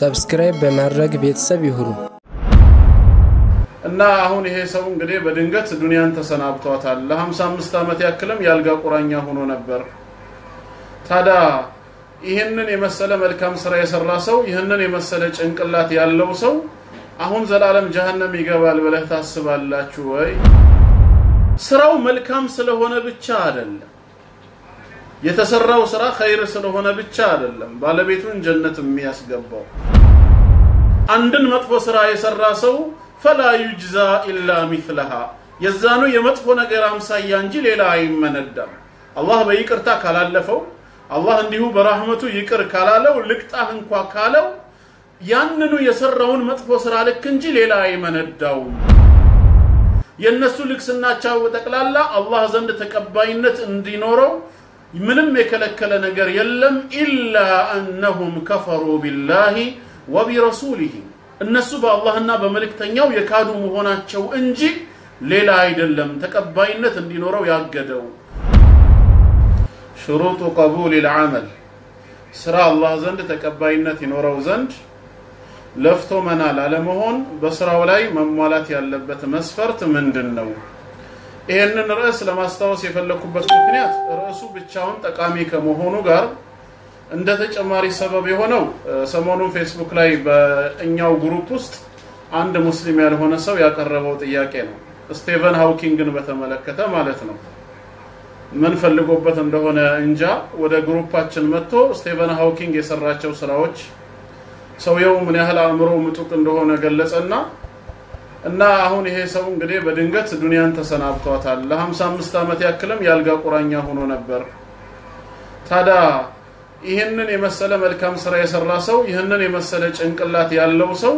ሰብስክራይብ በማድረግ ቤተሰብ ይሁኑ እና አሁን ይሄ ሰው እንግዲህ በድንገት ዱንያን ተሰናብቷታል ለ55 አመት ያክልም ያልጋ ቁራኛ ሆኖ ነበር ታዳ ይሄንን የመሰለ መልካም ስራ የሰራ ሰው ይሄንን የመሰለ ጭንቅላት ያለው ሰው አሁን ዘላለም ጀሃነም ይገባል ብለህ ታስባላችሁ ወይ ስራው መልካም ስለሆነ ብቻ አይደለም የተሰራው ስራ ኸይር ስለሆነ ብቻ አይደለም ባለቤቱን ጀነት የሚያስገባው አንድን መጥፎ ስራ የሰራ ሰው فلا يجزى الا مثلها የዛኑ የመጥፎ ነገር አምሳያ እንጂ ሌላ አይመነዳም አላህ በይቅርታ ካላለፈው አላህ እንዲሁ በረህመቱ ይቅር ካላለው ልቅጣህ እንኳን ካለው ያንኑ የሰራውን መጥፎ ስራ ልክ እንጂ ሌላ አይመነዳው የነሱ ልክስናቸው ተጠቅላላ አላህ ዘንድ ተቀባይነት እንዲኖረው ምንም የከለከለ ነገር የለም ኢላ انهم كفروا بالله وبرسوله እነሱ በአላህና በመልእክተኛው የካዱ መሆናቸው እንጂ ሌላ አይደለም ተቀባይነት እንዲኖረው ያገደው شروط قبول العمل ስራ አላህ ዘንድ ተቀባይነት ይኖረው ዘንድ ለፍቶ መናል አለመሆን በስራው ላይ መሟላት ያለበት መስፈርት ምንድነው ይሄንን ርዕስ ለማስተዋወስ የፈለኩበት ምክንያት ርዕሱ ብቻውን ጠቃሚ ከመሆኑ ጋር እንደ ተጨማሪ ሰበብ የሆነው ሰሞኑን ፌስቡክ ላይ በእኛው ግሩፕ ውስጥ አንድ ሙስሊም ያልሆነ ሰው ያቀረበው ጥያቄ ነው ስቲቨን ሃውኪንግን በተመለከተ ማለት ነው ምን ፈልጎበት እንደሆነ እንጃ ወደ ግሩፓችን መጥቶ ስቲቨን ሃውኪንግ የሰራቸው ስራዎች ሰውየው ምን ያህል አእምሮ ምጡቅ እንደሆነ ገለጸና እና አሁን ይሄ ሰው እንግዲህ በድንገት ዱንያን ተሰናብቷታል ለ55 አመት ያክልም ያልጋ ቁራኛ ሆኖ ነበር ታዳ ይሄንን የመሰለ መልካም ስራ የሰራ ሰው ይሄንን የመሰለ ጭንቅላት ያለው ሰው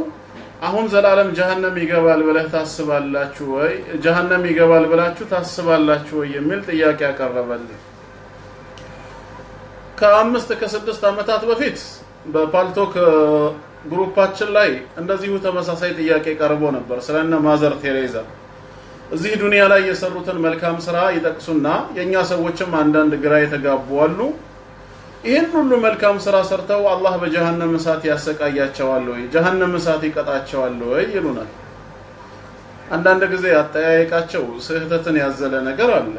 አሁን ዘላለም ጀሃነም ይገባል ብለህ ታስባላችሁ ወይ ጀሃነም ይገባል ብላችሁ ታስባላችሁ ወይ የሚል ጥያቄ ያቀረበልኝ ከ5 ከ6 አመታት በፊት በፓልቶክ ግሩፓችን ላይ እንደዚሁ ተመሳሳይ ጥያቄ ቀርቦ ነበር ስለነ ማዘር ቴሬዛ እዚህ ዱንያ ላይ የሰሩትን መልካም ስራ ይጠቅሱና የኛ ሰዎችም አንዳንድ ግራ የተጋቡ አሉ ይሄን ሁሉ መልካም ስራ ሰርተው አላህ በጀሃነም እሳት ያሰቃያቸዋል ወይ ጀሃነም እሳት ይቀጣቸዋል ወይ ይሉናል አንዳንድ ጊዜ አጠያየቃቸው ስህተትን ያዘለ ነገር አለ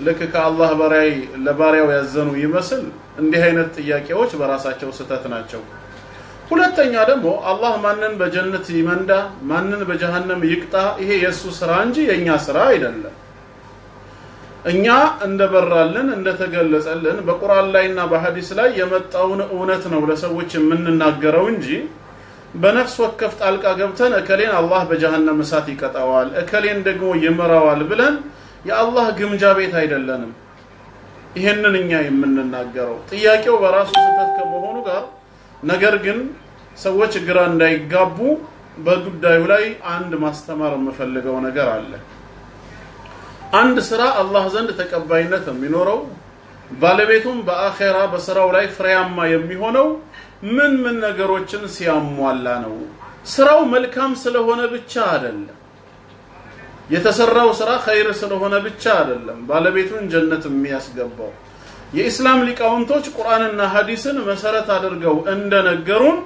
ለከ ከአላህ በራይ ለባሪያው ያዘኑ ይመስል እንዲህ አይነት ጥያቄዎች በራሳቸው ስህተት ናቸው ሁለተኛ ደግሞ አላህ ማንን በጀነት ይመንዳ ማንን በጀሃነም ይቅጣ ይሄ የሱ ስራ እንጂ የኛ ስራ አይደለም እኛ እንደበራልን እንደተገለጸልን በቁርአን ላይና በሐዲስ ላይ የመጣውን እውነት ነው ለሰዎች የምንናገረው እንጂ በነፍስ ወከፍ ጣልቃ ገብተን እከሌን አላህ በጀሃነም እሳት ይቀጣዋል እከሌን ደግሞ ይመራዋል ብለን የአላህ ግምጃ ቤት አይደለንም ይሄንን እኛ የምንናገረው ጥያቄው በራሱ ስህተት ከመሆኑ ጋር ነገር ግን ሰዎች ግራ እንዳይጋቡ በጉዳዩ ላይ አንድ ማስተማር የምፈልገው ነገር አለ አንድ ስራ አላህ ዘንድ ተቀባይነት የሚኖረው ባለቤቱም በአኺራ በስራው ላይ ፍሬያማ የሚሆነው ምን ነገሮችን ሲያሟላ ነው ስራው መልካም ስለሆነ ብቻ አይደለም የተሰራው ስራ ኸይር ስለሆነ ብቻ አይደለም ባለቤቱን ጀነት የሚያስገባው የኢስላም ሊቃውንቶች ቁርአንና ሐዲስን መሰረት አድርገው እንደነገሩን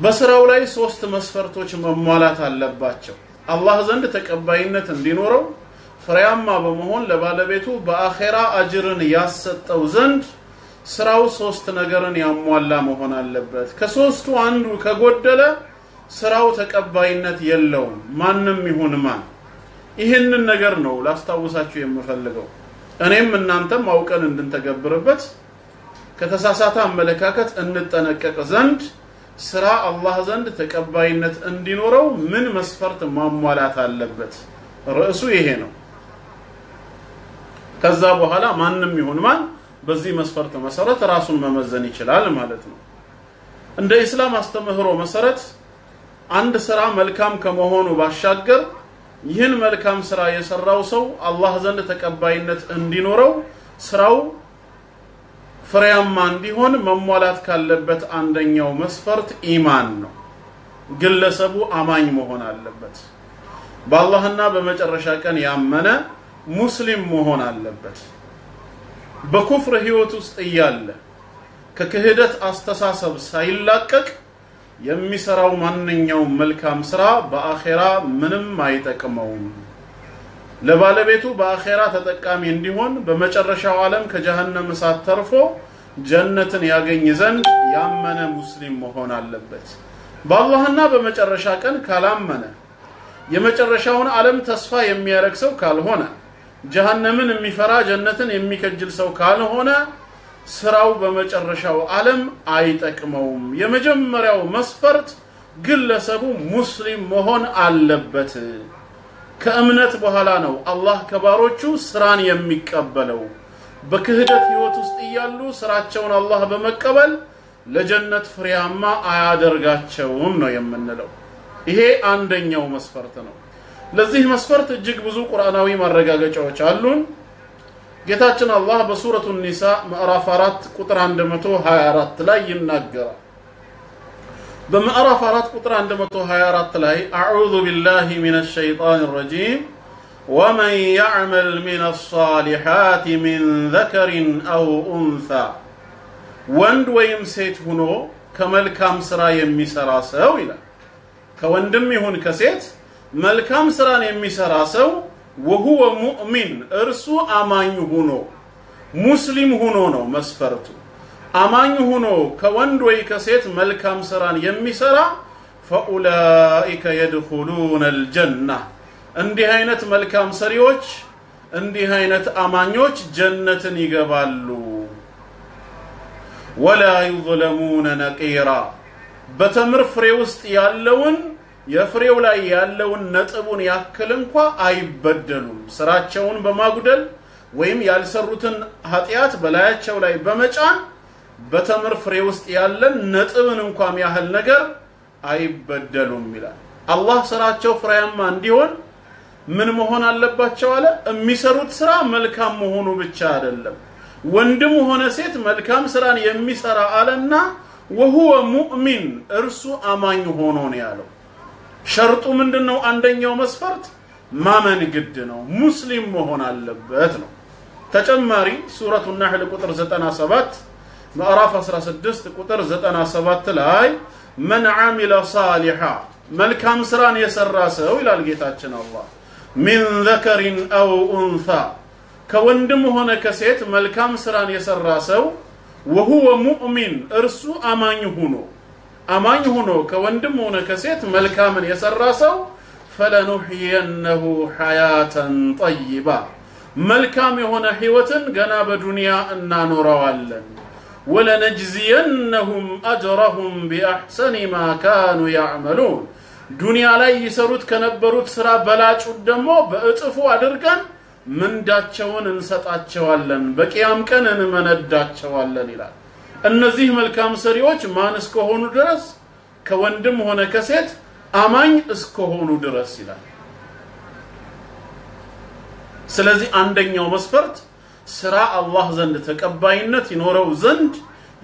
በስራው ላይ 3 መስፈርቶች መሟላት አለባቸው አላህ ዘንድ ተቀባይነት እንዲኖረው ፍሬያማ በመሆን ለባለቤቱ በአኺራ አጅርን ያሰጠው ዘንድ ስራው 3 ነገርን ያሟላ መሆን አለበት ከሶስቱ አንዱ ከጎደለ ስራው ተቀባይነት የለውም ማንንም ይሁን ማን ይሄንን ነገር ነው ላስታውሳችሁ የምፈልገው እኔም እናንተም አውቀን እንድንተገብርበት ከተሳሳተ አመለካከት እንጠነቀቅ ዘንድ ስራ አላህ ዘንድ ተቀባይነት እንዲኖረው ምን መስፈርት ማሟላት አለበት ርዕሱ ይሄ ነው ከዛ በኋላ ማንንም ይሁን ማን በዚህ መስፈርት መሰረት ራሱን መመዘን ይችላል ማለት ነው እንደ እስላም አስተምህሮ መሰረት አንድ ስራ መልካም ከመሆኑ ባሻገር ይህን መልካም ስራ የሰራው ሰው አላህ ዘንድ ተቀባይነት እንዲኖረው ስራው ፍሬያማ እንዲሆን መሟላት ካለበት አንደኛው መስፈርት ኢማን ነው ግለሰቡ አማኝ መሆን አለበት በአላህና በመጨረሻ ቀን ያመነ ሙስሊም መሆን አለበት በኩፍር ህይወት ውስጥ እያለ ከክህደት አስተሳሰብ ሳይላቀቅ የሚሰራው ማንኛውም መልካም ስራ በአኺራ ምንም አይጠቅመውም ለባለቤቱ በአኺራ ተጠቃሚ እንዲሆን በመጨረሻው ዓለም ከጀሃነም እሳት ተርፎ ጀነትን ያገኝ ዘንድ ያመነ ሙስሊም መሆን አለበት በአላህና በመጨረሻ ቀን ካላመነ የመጨረሻውን ዓለም ተስፋ የሚያረግ ሰው ካልሆነ ጀሃነምን የሚፈራ ጀነትን የሚከጅል ሰው ካልሆነ ስራው በመጨረሻው ዓለም አይጠቅመውም የመጀመሪያው መስፈርት ግለሰቡ ሙስሊም መሆን አለበት ከእምነት በኋላ ነው አላህ ከባሮቹ ስራን የሚቀበለው በክህደት ህይወት ውስጥ ይያሉ ስራቸውን አላህ በመቀበል ለጀነት ፍሬያማ አያደርጋቸውም ነው የምንለው ይሄ አንደኛው መስፈርት ነው ለዚህ መስፈርት እጅግ ብዙ ቁርአናዊ ማረጋገጫዎች አሉን ጌታችን አላህ በሱረቱ ኒሳ ምዕራፍ 4 ቁጥር 124 ላይ ይናገራል በምዕራፍ 4 ቁጥር 124 ላይ አዑዙ ቢላሂ ሚነሽ ሸይጣኒር ረጂም ومن يعمل من الصالحات من ذكر أو أنثى ወንድ ወይም ሴት ሆኖ ከመልካም ስራ የሚሰራ ሰው ይላል ከወንድም ይሁን ከሴት መልካም ስራን የሚሰራ ሰው وهو مؤمن እርሱ አማኝ ሆኖ ሙስሊም ሆኖ ነው መስፈርቱ አማኝ ሆኖ ከወንድ ወይ ከሴት መልካም ስራን የሚሰራ فأولئك يدخلون الجنة እንዲህ አይነት መልካም ሰሪዎች እንዲህ አይነት አማኞች ጀነትን ይገባሉ ولا يظلمون نقيرا በተምር ፍሬ ውስጥ ያለውን የፍሬው ላይ ያለውን ነጥቡን ያክል እንኳን አይበደሉም ስራቸውን በማጉደል ወይም ያልሰሩትን ኃጢያት በላያቸው ላይ በመጫን በተምር ፍሬ ውስጥ ያለን ነጥብን እንኳን ያህል ነገር አይበደሉም ይላል አላህ ስራቸው ፍሬያማ እንዲሆን ምን መሆን አለባቸው አለ የሚሰሩት ስራ መልካም መሆኑ ብቻ አይደለም ወንድም ሆነ ሴት መልካም ስራን የሚሰራ አለና وهو مؤمن እርሱ አማኝ ሆኖ ነው ያለው ሸርጡ ምንድነው አንደኛው መስፈርት ማመን ግድ ነው ሙስሊም መሆን አለበት ነው ተጨማሪ ሱረቱ النحل ቁጥር 97 ምዕራፍ 16 ቁጥር 97 ላይ من عمل صالحا መልካም ስራን የሰራ ሰው ይላል ጌታችን አላህ من ذكر أو أنثى كوندم هنا كسيت ملكام سران يسر سو وهو مؤمن ارسو امان هنو كوندم هنا كسيت ملكام يسر سو فلنحيينه حياة طيبة ملكام هنا حيوة جناب دنيا أننا نروالن ولنجزينهم أجرهم بأحسن ما كانوا يعملون دنيا لا يسرود كنبروت سرا بلاج قدمو بأطفو أدركن من داتشوان انسطاچوالن بقيام كن انمنداچوالن ይላል እነዚህ መልካም ሰሪዎች ማን እስከሆኑ ድረስ ከወንድም ሆነ ከሴት አማኝ እስከሆኑ ድረስ ይላል ስለዚህ አንደኛው መስፈርት ስራ አላህ ዘንድ ተቀባይነት ይኖረው ዘንድ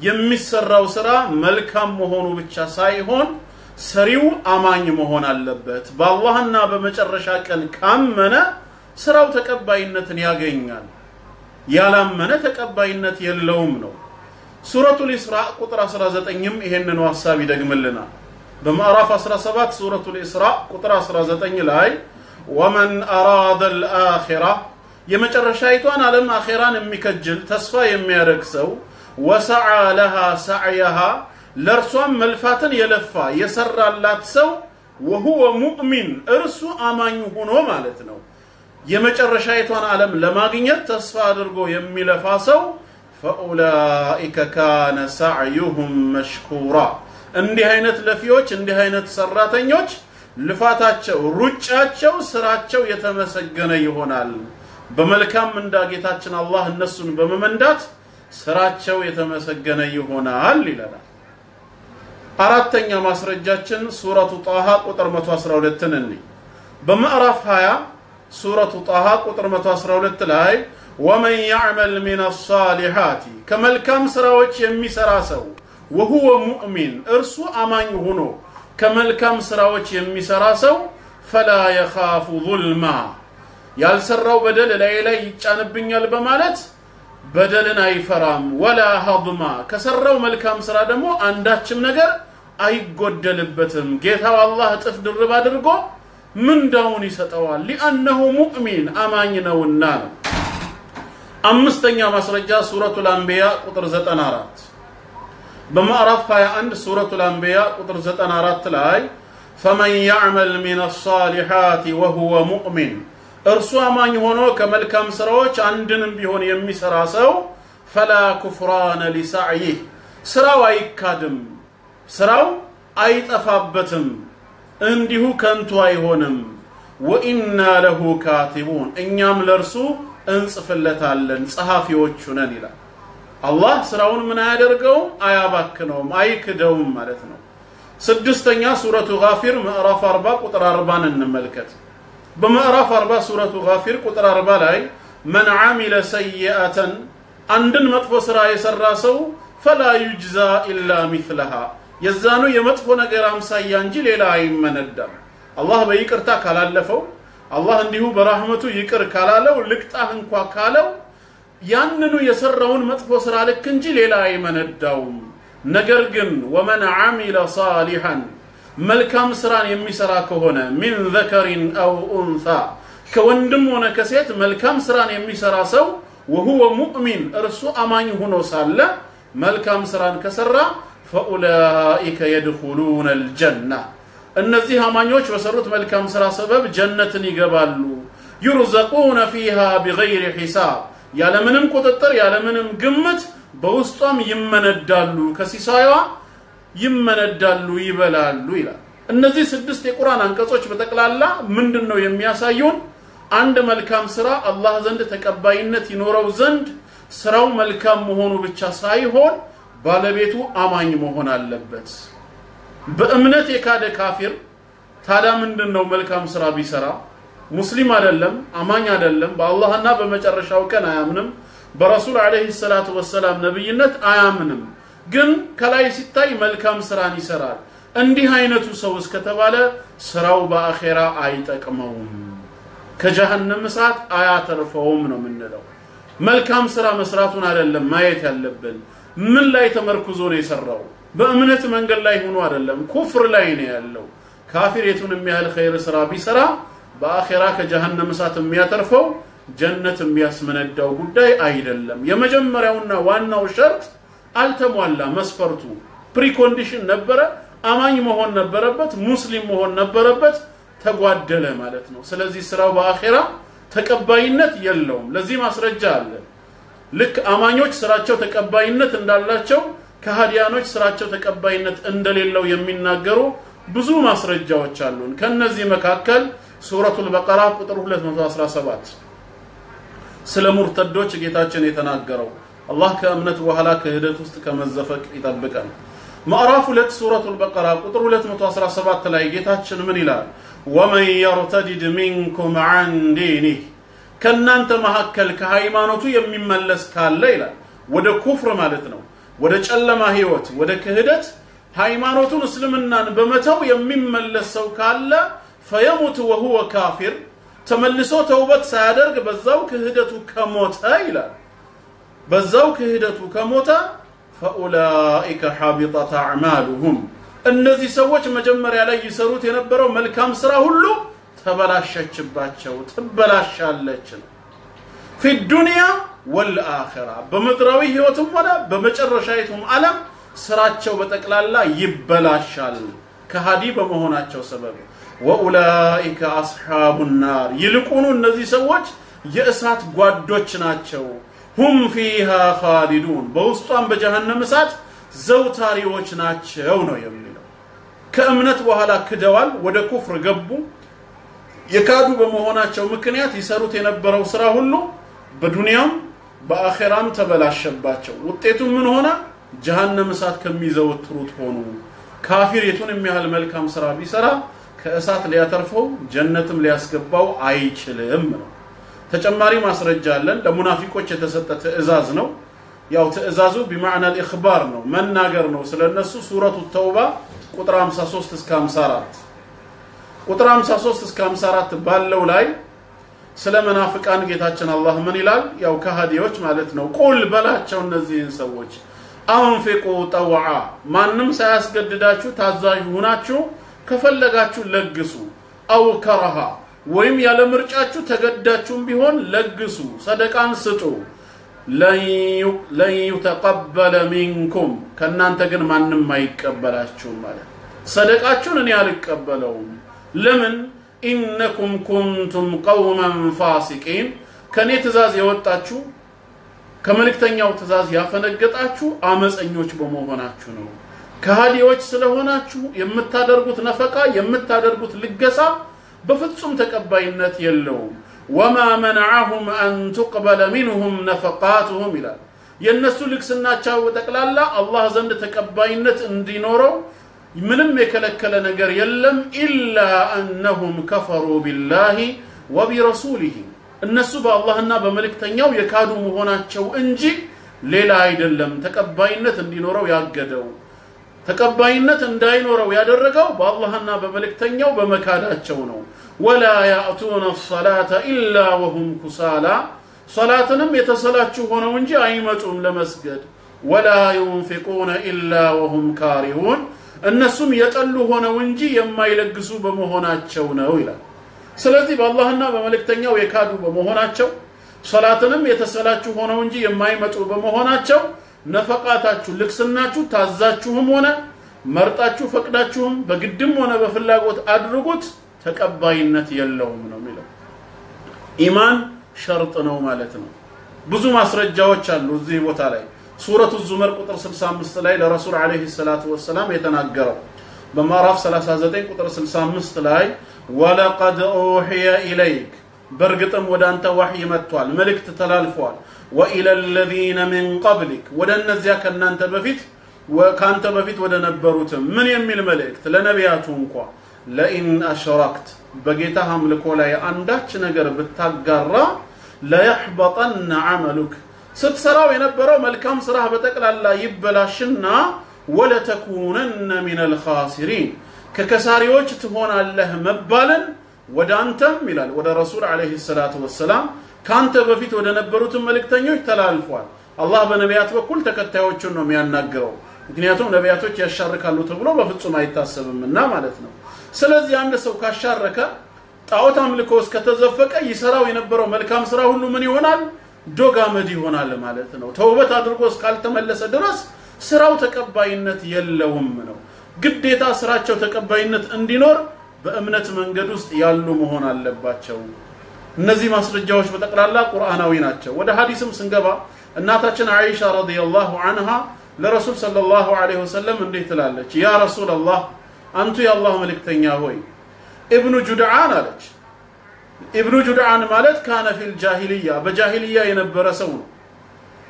የሚሰራው ስራ መልካም መሆኑ ብቻ ሳይሆን ሰሪው አማኝ መሆን አለበት በአላህና በመጨረሻ ቀን ካመነ ስራው ተቀባይነትን ያገኛል ያላመነ ተቀባይነት የለውም ነው ሱረቱል ኢስራእ ቁጥር 19ም ይሄንን ሐሳብ ይደግምልናል በማዕራፍ 17 ሱረቱል ኢስራእ ቁጥር 19 ላይ ومن اراد الاخره የመጨረሻይቷን ዓለም አኺራን የሚከጅል ተስፋ የሚያደርግ ሰው وسعى لها سعيها ለርሷም መልፋትን የለፋ የሰራላት ሰው وهو مؤمن እርሱ አማኝ ሆኖ ማለት ነው የመጨረሻይቷን ዓለም ለማግኘት ተስፋ አድርጎ የሚለፋ ሰው فاولئك كان سعيهم مشكورا እንዲህ አይነት ለፊዎች እንዲህ አይነት ሰራተኞች ልፋታቸው ሩጫቸው ስራቸው የተመሰገነ ይሆናል በመልካም እንዳጌታችን አላህ እነሱን በመመንዳት ስራቸው የተመሰገነ ይሆናል ይላል አራተኛ ማስረጃችን ሱረቱ ጣሃ ቁጥር 112 ነን በማዕራፍ 20 ሱረቱ ጣሃ ቁጥር 112 ላይ ومن يعمل من الصالحات كملكام سراዎች የሚሰራ ሰው وهو مؤمن እርሱ አማኝ ሆኖ ከመልካም ስራዎች የሚሰራ ሰው فلا يخاف ظلما ያልሰራው በደል ላይ ይጫንብኛል በማለት በደልን አይፈራም ወላ ሀድማ ከሰራው መልካም ስራ ደግሞ አንዳችም ነገር አይጎደልበትም ጌታው አላህ እጥፍ ድርብ አድርጎ ምንዳውን ይሰጠዋል لانه مؤمن አማኝ ነውና አምስተኛ ማስረጃ ሱረቱል አንቢያ ቁጥር 94 በማዕራፍ 21 ሱረቱል አንቢያ ቁጥር 94 ላይ فمن يعمل من الصالحات وهو مؤمن እርሱ አማኝ ሆኖ ከመልካም ስራዎች አንድንም ቢሆን የሚሰራ ሰው فلا كفران لسعيه ስራው አይካድም ስራው አይጠፋበትም እንዲሁ ከንቱ አይሆንም وإنا له كاتبون እኛም ለርሱ እንጽፍለታለን ጸሐፊዎቹ ነን ይላል አላህ ስራውን ምን ያደርገው አያባክነውም አይክደውም ማለት ነው ስድስተኛ ሱረቱ ጋፊር ምዕራፍ 40 ቁጥር 40 እንመልከት በምዕራፍ 40 ሱረቱ ጋፊር ቁጥር 40 ላይ من عمل سيئة አንድን መጥፎ ስራ የሰራ ሰው فلا يجزى إلا مثلها የዛኑ የመጥፎ ነገር አምሳያ እንጂ ሌላ አይመነዳም አላህ በይቅርታ ካላለፈው አላህ እንዲሁ በረህመቱ ይቅር ካላለው ልቅጣህ እንኳን ካለው ያንኑ የሰራውን መጥፎ ስራ ልክ እንጂ ሌላ አይመነዳውም ነገር ግን ومن عمل صالحا መልካም ስራን የሚሰራ ከሆነ من ذكر أو أنثى ከወንድም ሆነ ከሴት መልካም ስራን የሚሰራ ሰው وهو مؤمن እርሱ አማኝ ሆኖ ሳለ መልካም ስራን ከሰራ فأولئك يدخلون الجنة እነዚህ አማኞች በሰሩት መልካም ስራ ሰበብ ጀነትን ይገባሉ يرزقون فيها بغير حساب ያለምንም ቁጥጥር ያለምንም ግምት በውስጧም ይመነዳሉ ከሲሳይዋ ይመነዳሉ ይበላሉ ይላል እነዚህ ስድስት የቁርአን አንቀጾች በተቀላላ ምንድነው የሚያሳዩን አንድ መልካም ስራ አላህ ዘንድ ተቀባይነት ይኖረው ዘንድ ስራው መልካም መሆኑ ብቻ ሳይሆን ባለቤቱ አማኝ መሆን አለበት በእምነት የካደ ካፊር ታዲያ ምንድነው መልካም ስራ ቢሰራ ሙስሊም አይደለም አማኝ አይደለም በአላህና በመጨረሻው ቀን አያምንም በረሱል አለይሂ ሰላቱ ወሰለም ነብይነት አያምንም ግን ከላይ ሲታይ መልካም ስራን ይሰራል እንዲህ አይነቱ ሰው እስከተባለ ስራው በአኺራ አይጠቅመውም ከጀሃነም እሳት አያተርፈውም ነው ምንለው መልካም ስራ መስራቱን አይደለም ማየት ያለብን ምን ላይ ተመርኩዞ ነው የሰራው በእምነት መንገድ ላይ ሆኖ አይደለም ኩፍር ላይ ነው ያለው ካፊር የቱንም ያህል ኸይር ስራ ቢሰራ በአኺራ ከጀሃነም እሳት የሚያተርፈው ጀነት የሚያስመነዳው ጉዳይ አይደለም የመጀመሪያውና ዋናው ሸርጥ አልተሟላ መስፈርቱ ፕሪኮንዲሽን ነበረ አማኝ መሆን ነበረበት ሙስሊም መሆን ነበረበት ተጓደለ ማለት ነው ስለዚህ ስራው በአኺራ ተቀባይነት የለውም ለዚህ ማስረጃ አለ ልክ አማኞች ስራቸው ተቀባይነት እንዳላቸው ከሃዲያኖች ስራቸው ተቀባይነት እንደሌለው የሚናገሩ ብዙ ማስረጃዎች አሉን ከነዚህ መካከል ሱረቱል በቀራ ቁጥር 217 ስለ ሙርተዶች ጌታችን የተናገረው አላህ ከእምነት በኋላ ከህደት ውስጥ ከመዘፈቅ ይጠብቀን ማዕራፍ 2 ሱረቱል በቀራ ቁጥር 217 ላይ ጌታችን ምን ይላል ومن يرتد منكم عن دينه ከናንተ መሐከል ከሃይማኖቱ የሚመለስ ካለ ይላል ወደ ኩፍር ማለት ነው ወደ ጨለማ ህይወት ወደ ክህደት ሃይማኖቱን እስልምናን በመተው የሚመለስ ሰው ካለ فيموت وهو كافر ተመልሶ ተውበት ሳያደርግ በዛው ክህደቱ ከሞተ ይላል በዛው ክህደቱ ከሞተ فأولئك حبطت أعمالهم እነዚህ ሰዎች መጀመሪያ ላይ ይሰሩት የነበረው መልካም ስራ ሁሉ ተበላሸችባቸው ተበላሻለች في الدنيا والآخرة በመድራዊ ህይወቱም ሆነ በመጨረሻይቱም ዓለም ስራቸው በተቀላላ ይበላሻል ከሃዲ በመሆናቸው ሰበብ وأولئك أصحاب النار ይልቁኑ እነዚህ ሰዎች የእሳት ጓዶች ናቸው هم فيها خالدون በውስጧም በጀሃነም እሳት ዘውታሪዎች ናቸው ነው የሚለው ከእምነት በኋላ ክደዋል ወደ ኩፍር ገቡ የካዱ በመሆናቸው ምክንያት ይሰሩት የነበረው ስራ ሁሉ በዱንያም በአኺራም ተበላሸባቸው ውጤቱ ምን ሆነ ጀሃነም እሳት ከሚዘወትሩት ሆኑ ካፊር የቱንም ያህል መልካም ስራ ቢሰራ ከእሳት ሊያተርፈው ጀነትም ሊያስገባው አይችልም ነው ተጨማሪ ማስረጃ አለን ለሙናፊቆች የተሰጠ ትእዛዝ ነው ያው ትእዛዙ بمعنى الاخبار ነው መናገር ነው ስለነሱ ሱረቱ ተውባ ቁጥር 53 እስከ 54 ቁጥር 53 እስከ 54 ባለው ላይ ስለ መናፍቃን ጌታችን አላህ ምን ይላል? ያው ከሃዲዎች ማለት ነው። ቁል በላቸው እነዚህን ሰዎች አንፊቁ ጠውዓ ማንም ሳያስገድዳችሁ ታዛዥ ሆናችሁ ከፈለጋችሁ ለግሱ አው ከረሃ ወይም ያለ ምርጫችሁ ተገዳችሁም ቢሆን ለግሱ ሰደቃን ስጡ ለን يتقبل منكم ከናንተ ግን ማንም አይቀበላችሁም ማለት ሰደቃችሁን እኔ አልቀበለውም ለምን ኢነኩም ኩንቱም ቀውመን ፋሲቂን ከኔ ትእዛዝ የወጣችሁ ከመልእክተኛው ትእዛዝ ያፈነገጣችሁ አመፀኞች በመሆናችሁ ነው ከሃዲዎች ስለሆናችሁ የምታደርጉት ነፈቃ የምታደርጉት ልገሳ በፍጹም ተቀባይነት የለውም وما منعهم أن تقبل منهم نفقاتهم إلى የነሱ ልክስናቸው ተቀላላ አላህ ዘንድ ተቀባይነት እንዲኖረው ምንም የከለከለ ነገር የለም ኢላ انهم كفروا بالله وبرسوله እነሱ በአላህና በመልእክተኛው የካዱ መሆናቸው እንጂ ሌላ አይደለም ተቀባይነት እንዲኖረው ያገደው ተቀባይነት እንዳይኖረው ያደረገው በአላህና በመልእክተኛው በመካዳቸው ነው ولا يأتون الصلاة إلا وهم كسالى صلاتهم يتسلاچو ሆነው እንጂ አይመጡም ለመስገድ ولا ينفقون إلا وهم كارهون እነሱም የጠሉ ሆነው እንጂ የማይለግሱ በመሆናቸው ነው ይላል ስለዚህ በአላህና በመልእክተኛው የካዱ በመሆናቸው ሶላትንም የተሰላቹ ሆነው እንጂ የማይመጡ በመሆናቸው ነፈቃታችሁ ልክስናችሁ ታዛችሁም ሆነ መርጣችሁ ፈቅዳችሁም በግድም ሆነ በፍላጎት አድርጉት ተቀባይነት የለውም ነው የሚለው ኢማን ሸርጥ ነው ማለት ነው ብዙ ማስረጃዎች አሉ እዚህ ቦታ ላይ ሱረቱ ዙመር ቁጥር 65 ላይ ለረሱል አለይሂ ሰላቱ ወሰለም የተናገረው በማራፍ 39 ቁጥር 65 ላይ ወለቀድ ኡሂየ ኢለይክ በርግጥም ወዳንተ ወህይ መጥቷል መልእክት ተላልፏል ወኢለ الذين من قبلك ወደነዚያ ከናንተ በፊት ወካንተ በፊት ወደ ነበሩት ምን የሚል መልእክት ለነቢያቱ እንኳን ለኢን አሽራክት በጌታህ አምልኮ ላይ አንዳች ነገር ብታጋራ ለይህበጠን عملك ስትሰራው የነበረው መልካም ስራህ በተቀላላ ይበላሽና ወለተኩነን من الخاسرين ከከሳሪዎች ትሆናለህ መባልን ወዳንተም ይላል ወደ ረሱል አለይሂ ሰላቱ ወሰለም ካንተ በፊት ወደ ነበሩት መልእክተኞች ተላልፏል አላህ በነቢያት በኩል ተከታዮቹን ነው የሚያናግረው ምክንያቱም ነቢያቶች ያሻርካሉ ተብሎ በፍጹም አይታሰብምና ማለት ነው ስለዚህ አንድ ሰው ካሻረከ ጣዖት አምልኮ እስከተዘፈቀ ይሰራው የነበረው መልካም ስራ ሁሉ ምን ይሆናል ዶጋመድ ይሆናል ማለት ነው ተውበት አድርጎ እስካልተመለሰ ድረስ ስራው ተቀባይነት የለውም ነው ግዴታ ስራቸው ተቀባይነት እንዲኖር በእምነት መንገድ ውስጥ ያሉ መሆን አለባቸው እነዚህ ማስረጃዎች በተቀላላ ቁርአናዊ ናቸው ወደ ሐዲስም ስንገባ እናታችን አይሻ ረዲየላሁ ዐንሃ ለረሱል ሰለላሁ ዐለይሂ ወሰለም እንዴት ትላለች ያ ረሱላህ አንቱ የአላህ መልእክተኛ ሆይ ኢብኑ ጁድዓን አለች ኢብኑ ጁድዓን ማለት ካነ ፊል ጃሂልያ በጃሂልያ የነበረ ሰው ነው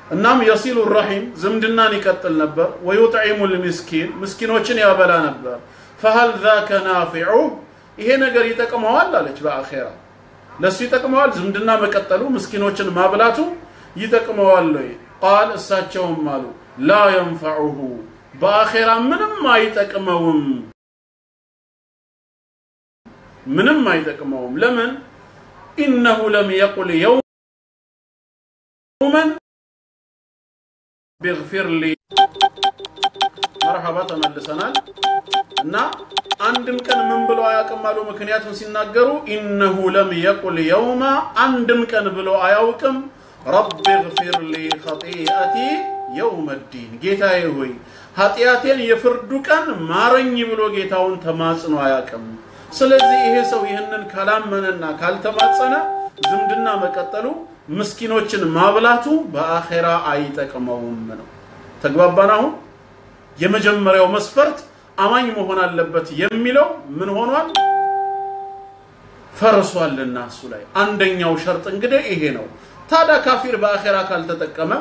እናም የሲሉ الرحيم ዝምድናን ይቀጥል ነበር ወይطعሙ المسكين ምስኪኖችን ያበላ ነበር فهل ذاك نافع ይሄ ነገር ይጠቅመዋል አለች በአኺራ ለሱ ይጠቅመዋል ዝምድና መቀጠሉ ምስኪኖችን ማብላቱ ይጠቅመዋል ወይ قال እሳቸውም አሉ لا ينفعه በአኺራ ምንም አይጠቅመውም ምንም አይጠቅመውም ለምን انه لم يقل يوما بغفر لي مرحبا ተመልሰናል እና አንድም ቀን ምን ብለው አያውቅም አሉ ምክንያቱም ሲናገሩ انه لم يقل يوما አንድም ቀን ብለው አያውቅም رب اغفر لي خطيئتي يوم الدين ጌታዬ ሆይ ኃጢያቴን የፍርዱ ቀን ማረኝ ብሎ ጌታውን ተማጽኖ አያውቅም ስለዚህ ይሄ ሰው ይሄንን ካላመነና ካልተማጸነ ዝምድና መቀጠሉ ምስኪኖችን ማብላቱ በአኺራ አይጠቅመውም ነው ተግባባናው የመጀመሪያው መስፈርት አማኝ መሆን አለበት የሚለው ምን ሆኗል ፈርሷልና እሱ ላይ አንደኛው ሸርጥ እንግዲህ ይሄ ነው ታዳ ካፊር በአኺራ ካልተጠቀመ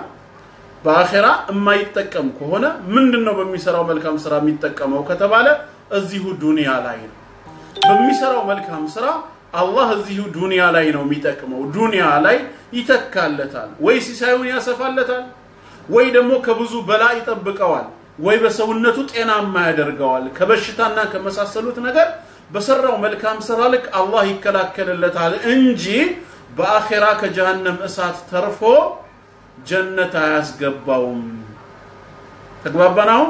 በአኺራ የማይጠቀም ከሆነ ምንድነው በሚሰራው መልካም ስራ የሚጠቀመው ከተባለ እዚሁ ዱንያ ላይ ነው በሚሰራው መልካም ስራ አላህ እዚሁ ዱንያ ላይ ነው የሚጠቅመው ዱንያ ላይ ይተካለታል ወይ ሲሳዩን ያሰፋለታል ወይ ደግሞ ከብዙ በላ ይጠብቀዋል ወይ በሰውነቱ ጤናማ ያደርገዋል ከበሽታና ከመሳሰሉት ነገር በሰራው መልካም ስራ ልክ አላህ ይከላከለለታል እንጂ በአኺራ ከጀሃነም እሳት ተርፎ ጀነት አያስገባውም ተግባባናው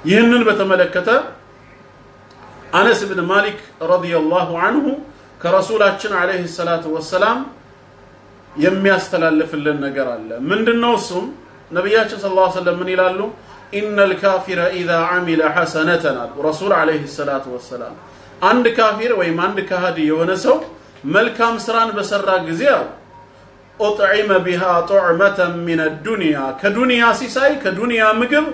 ይህንን በተመለከተ አነስ ኢብኑ ማሊክ ረዲየላሁ ዐንሁ ከረሱላችን አለይሂ ሰላቱ ወሰላም የሚያስተላልፍልን ነገር አለ ምንድነው እሱም ነብያችን ሰለላሁ ዐለይሂ ወሰለም ምን ይላሉ ኢነል ካፊረ ኢዛ አሚለ ሐሰነተን ረሱል አለይሂ ሰላቱ ወሰላም አንድ ካፊር ወይም አንድ ካሃዲ የሆነ ሰው መልካም ስራን በሰራ ጊዜ ኡጥዒመ ቢሃ ጡዕመተን ሚነ ዱንያ ከዱንያ ሲሳይ ከዱንያ ምግብ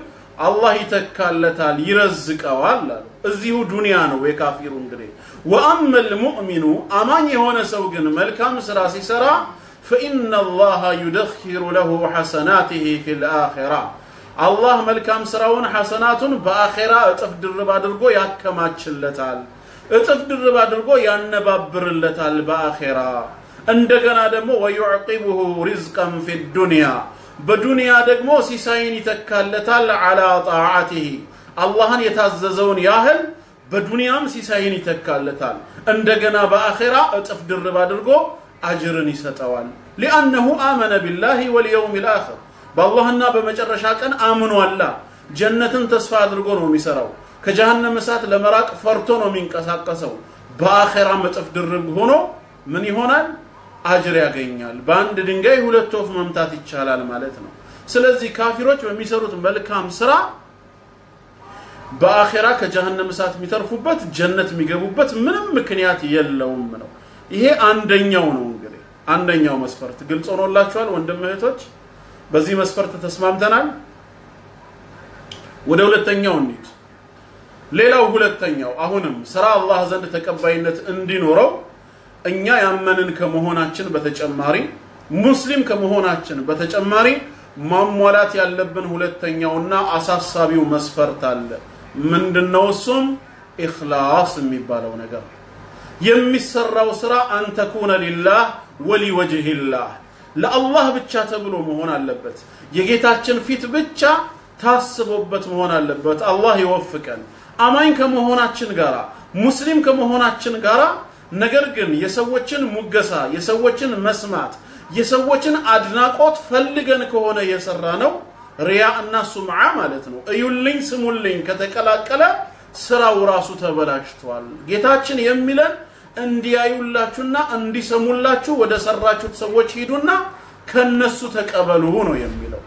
አላህ ይተካለታል ይረዝቀዋል እዚሁ ዱንያ ነው የካፊሩ እንግዲህ ወአመል ሙእሚኑ አማኝ የሆነ ሰው ግን መልካም ስራ ሲሰራ فإن الله يدخر له حسناته في الآخرة الله መልካም ስራውን ሐሰናቱን በአኺራ እጥፍ ድርብ አድርጎ ያከማችለታል እጥፍ ድርብ አድርጎ ያነባብርለታል በአኺራ እንደገና ደግሞ ويعقبه رزقا في الدنيا በዱንያ ደግሞ ሲሳይን ይተካለታል على طاعته አላህን የታዘዘውን ያህል በዱንያም ሲሳይን ይተካለታል እንደገና በአኺራ እጥፍ ድርብ አድርጎ አጅርን ይሰጣዋል لانه امن بالله واليوم الاخر በአላህና በመጨረሻ ቀን አምኗል ጀነትን ተስፋ አድርጎ ነው የሚሰራው ከጀሃነም እሳት ለመራቅ ፈርቶ ነው የሚንቀሳቀሰው በአኺራ እጥፍ ድርብ ሆኖ ምን ይሆናል አጅር ያገኛል በአንድ ድንጋይ ሁለት ወፍ መምታት ይቻላል ማለት ነው ስለዚህ ካፊሮች በሚሰሩት መልካም ስራ በአኺራ ከጀሃነም እሳት የሚተርፉበት ጀነት የሚገቡበት ምንም ምክንያት የለውም ነው ይሄ አንደኛው ነው እንግዲህ አንደኛው መስፈርት ግልጽ ሆኖላችኋል ወንድም እህቶች በዚህ መስፈርት ተስማምተናል ወደ ሁለተኛው እንሂድ ሌላው ሁለተኛው አሁንም ስራ አላህ ዘንድ ተቀባይነት እንዲኖረው እኛ ያመንን ከመሆናችን በተጨማሪ ሙስሊም ከመሆናችን በተጨማሪ ማሟላት ያለብን ሁለተኛውና አሳሳቢው መስፈርት አለ ምንድነው እሱም ኢኽላስ የሚባለው ነገር የሚሰራው ስራ አንተ ተኩነ ሊላህ ወሊወጅሂላህ ለአላህ ብቻ ተብሎ መሆን አለበት የጌታችን ፊት ብቻ ታስቦበት መሆን አለበት አላህ ይወፍቀን አማኝ ከመሆናችን ጋራ ሙስሊም ከመሆናችን ጋራ ነገር ግን የሰዎችን ሙገሳ የሰዎችን መስማት የሰዎችን አድናቆት ፈልገን ከሆነ የሰራነው ሪያ እና ሱምዓ ማለት ነው እዩልኝ ስሙልኝ ከተቀላቀለ ስራው ራሱ ተበላሽቷል ጌታችን የሚለን እንዲያዩላችሁና እንዲሰሙላችሁ ወደ ሰራችሁት ሰዎች ሂዱና ከነሱ ተቀበሉ ነው የሚለው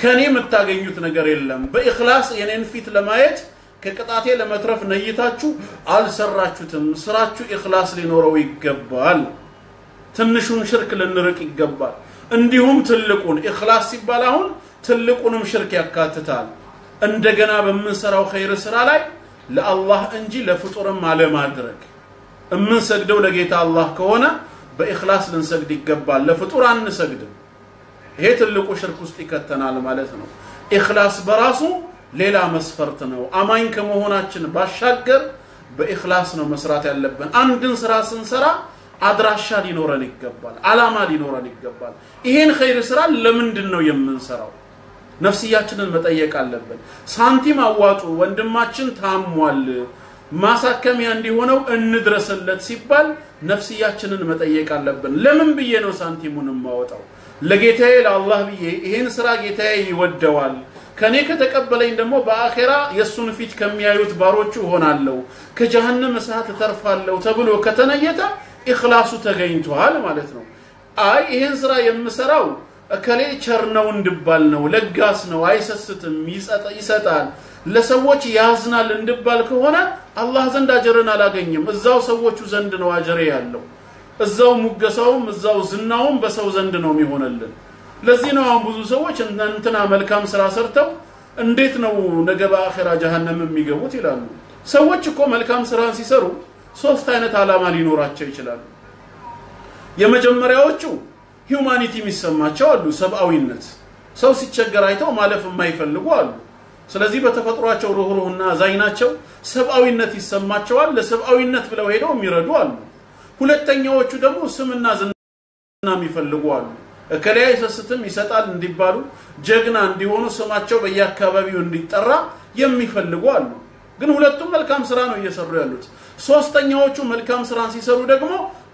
ከኔ የምታገኙት ነገር የለም በኢኽላስ የኔን ፊት ለማየት ከቅጣቴ ለመትረፍ ነይታችሁ አልሰራችሁትም ስራችሁ ኢኽላስ ሊኖረው ይገባል ትንሹን ሽርክ ልንርቅ ይገባል እንዲሁም ትልቁን ኢኽላስ ሲባል አሁን ትልቁንም ሽርክ ያካትታል እንደገና በመንሰራው ኸይር ስራ ላይ ለአላህ እንጂ ለፍጡርም አለማድረግ እምንሰግደው ለጌታ አላህ ከሆነ በኢኽላስ ልንሰግድ ይገባል ለፍጡር አንሰግድም ይሄ ትልቁ ሽርክ ውስጥ ይከተናል ማለት ነው ኢኽላስ በራሱ ሌላ መስፈርት ነው አማኝ ከመሆናችን ባሻገር በኢኽላስ ነው መስራት ያለብን አንድን ስራ ስንሰራ አድራሻ ሊኖረን ይገባል አላማ ሊኖረን ይገባል ይሄን ኸይር ስራ ለምንድን ነው የምንሰራው ነፍስያችንን መጠየቅ አለብን ሳንቲም አዋጡ ወንድማችን ታሟል ማሳከሚያ እንዲሆነው እንድረስለት ሲባል ነፍስያችንን መጠየቅ አለብን ለምን ብዬ ነው ሳንቲሙን ማወጣው ለጌታዬ ለአላህ ብዬ ይሄን ስራ ጌታዬ ይወደዋል ከኔ ከተቀበለኝ ደግሞ በአኺራ የሱን ፊት ከሚያዩት ባሮቹ ሆናለሁ ከጀሃነም እሳት ተርፋለሁ ተብሎ ከተነየተ ኢኽላሱ ተገኝቷል ማለት ነው አይ ይሄን ስራ የምሰራው እከሌ ቸርነው እንድባል ነው ለጋስ ነው አይሰስትም ይሰጣል ለሰዎች ያዝናል እንድባል ከሆነ አላህ ዘንድ አጅርን አላገኝም እዛው ሰዎቹ ዘንድ ነው አጅር ያለው እዛው ሙገሳውም እዛው ዝናውም በሰው ዘንድ ነው የሚሆነልን ለዚህ ነው አሁን ብዙ ሰዎች እንትና መልካም ስራ ሰርተው እንዴት ነው ነገ በአኺራ ጀሃነም የሚገቡት ይላሉ ሰዎች እኮ መልካም ስራን ሲሰሩ ሶስት አይነት አላማ ሊኖራቸው ይችላል የመጀመሪያዎቹ ሂዩማኒቲ የሚሰማቸው አሉ ሰብአዊነት ሰው ሲቸገር አይተው ማለፍ የማይፈልጉ አሉ ስለዚህ በተፈጥሯቸው ሩህሩህና አዛኝናቸው ሰብአዊነት ይሰማቸዋል ለሰብአዊነት ብለው ሄደው የሚረዱ አሉ ሁለተኛዎቹ ደግሞ ስምና ዝና የሚፈልጉ አሉ እከላይ ሰስትም ይሰጣል እንዲባሉ ጀግና እንዲሆኑ ስማቸው በየአካባቢው እንዲጠራ የሚፈልጉ አሉ ግን ሁለቱም መልካም ስራ ነው እየሰሩ ያሉት ሶስተኛዎቹ መልካም ስራን ሲሰሩ ደግሞ